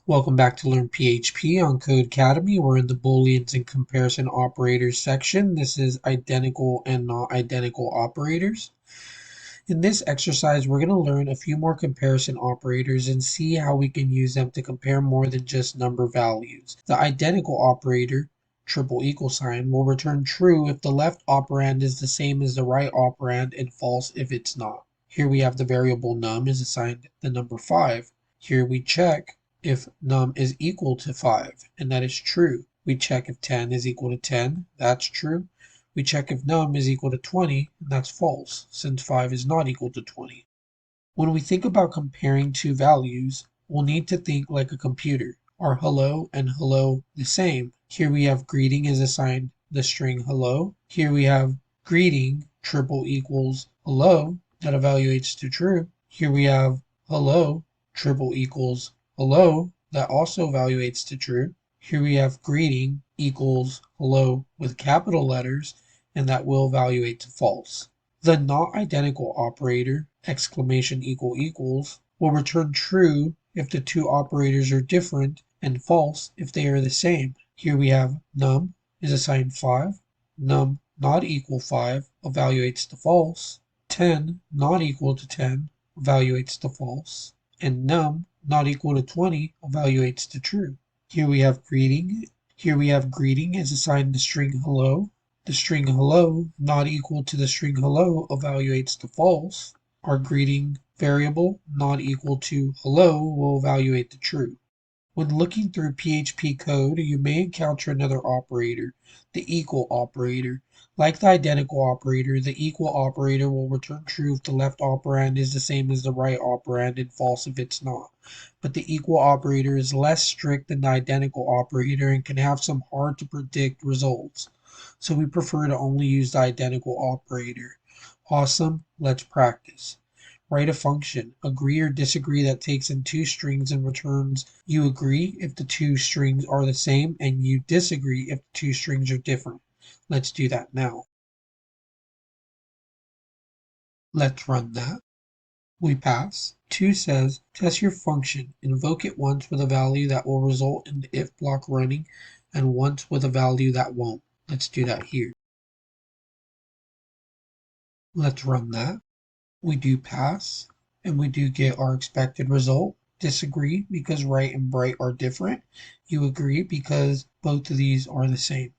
Welcome back to Learn PHP on Code Academy. We're in the Booleans and comparison operators section. This is identical and not identical operators. In this exercise, we're going to learn a few more comparison operators and see how we can use them to compare more than just number values. The identical operator, triple equal sign, will return true if the left operand is the same as the right operand and false if it's not. Here we have the variable num is assigned the number 5. Here we check if num is equal to 5, and that is true. We check if 10 is equal to 10, that's true. We check if num is equal to 20, and that's false, since 5 is not equal to 20. When we think about comparing two values, we'll need to think like a computer. Are hello and hello the same? Here we have greeting is assigned the string hello. Here we have greeting triple equals hello, that evaluates to true. Here we have hello triple equals hello, that also evaluates to true. Here we have greeting equals hello with capital letters, and that will evaluate to false. The not identical operator, exclamation equals, will return true if the two operators are different and false if they are the same. Here we have num is assigned 5, num not equal 5 evaluates to false, 10 not equal to 10 evaluates to false, and num not equal to 20 evaluates to true. Here we have greeting. Here we have greeting is assigned the string hello. The string hello not equal to the string hello evaluates to false. Our greeting variable not equal to hello will evaluate to true. When looking through PHP code, you may encounter another operator, the equal operator. Like the identical operator, the equal operator will return true if the left operand is the same as the right operand and false if it's not. But the equal operator is less strict than the identical operator and can have some hard to predict results. So we prefer to only use the identical operator. Awesome, let's practice. Write a function, agree or disagree, that takes in two strings and returns you agree if the two strings are the same and you disagree if the two strings are different. Let's do that now. Let's run that. We pass. 2 says, test your function. Invoke it once with a value that will result in the if block running and once with a value that won't. Let's do that here. Let's run that. We do pass, and we do get our expected result. Disagree because right and bright are different. You agree because both of these are the same.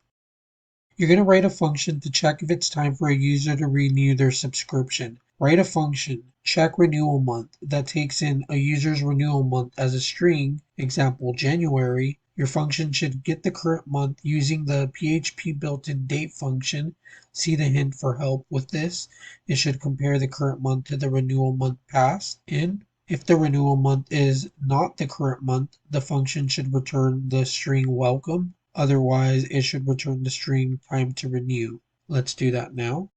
You're going to write a function to check if it's time for a user to renew their subscription. Write a function, check renewal month, that takes in a user's renewal month as a string, example January. Your function should get the current month using the PHP built-in date function. See the hint for help with this. It should compare the current month to the renewal month passed in. If the renewal month is not the current month, the function should return the string welcome. Otherwise, it should return the string time to renew. Let's do that now.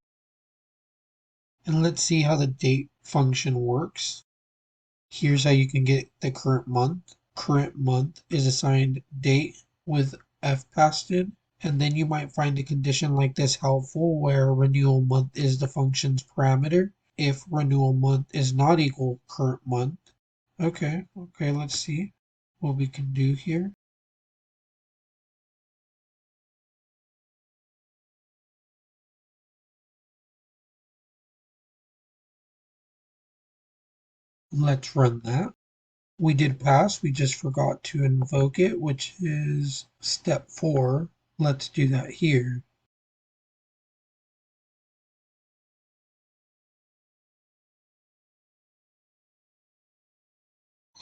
And let's see how the date function works. Here's how you can get the current month. Current month is assigned date with f passed in. And then you might find a condition like this helpful where renewal month is the function's parameter. If renewal month is not equal current month. Okay, let's see what we can do here. Let's run that. We did pass, we just forgot to invoke it, which is step 4. Let's do that here.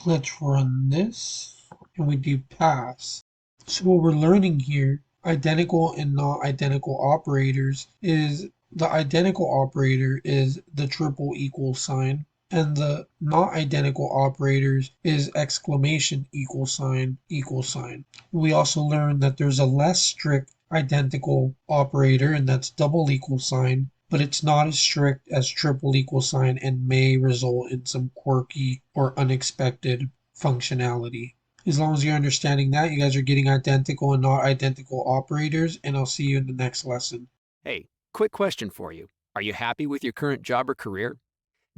Let's run this, and we do pass. So what we're learning here, identical and not identical operators, is the identical operator is the triple equal sign, and the not identical operators is exclamation equal sign equal sign. We also learned that there's a less strict identical operator, and that's double equal sign, but it's not as strict as triple equal sign and may result in some quirky or unexpected functionality. As long as you're understanding that, you guys are getting identical and not identical operators, and I'll see you in the next lesson. Hey, quick question for you. Are you happy with your current job or career?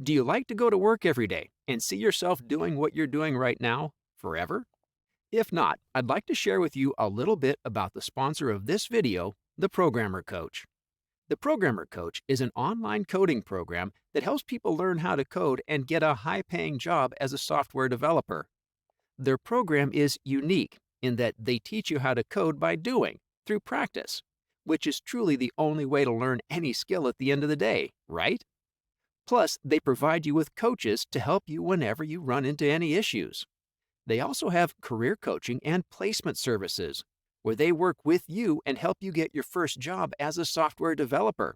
Do you like to go to work every day and see yourself doing what you're doing right now forever? If not, I'd like to share with you a little bit about the sponsor of this video, the Programmer Coach. The Programmer Coach is an online coding program that helps people learn how to code and get a high-paying job as a software developer. Their program is unique in that they teach you how to code by doing, through practice, which is truly the only way to learn any skill at the end of the day, right? Plus, they provide you with coaches to help you whenever you run into any issues. They also have career coaching and placement services, where they work with you and help you get your first job as a software developer.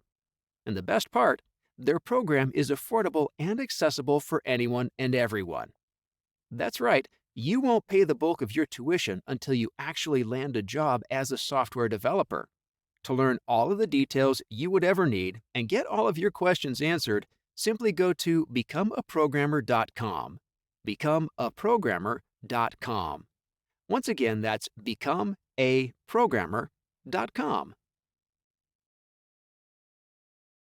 And the best part, their program is affordable and accessible for anyone and everyone. That's right, you won't pay the bulk of your tuition until you actually land a job as a software developer. To learn all of the details you would ever need and get all of your questions answered, simply go to becomeaprogrammer.com. Becomeaprogrammer.com. Once again, that's becomeaprogrammer.com.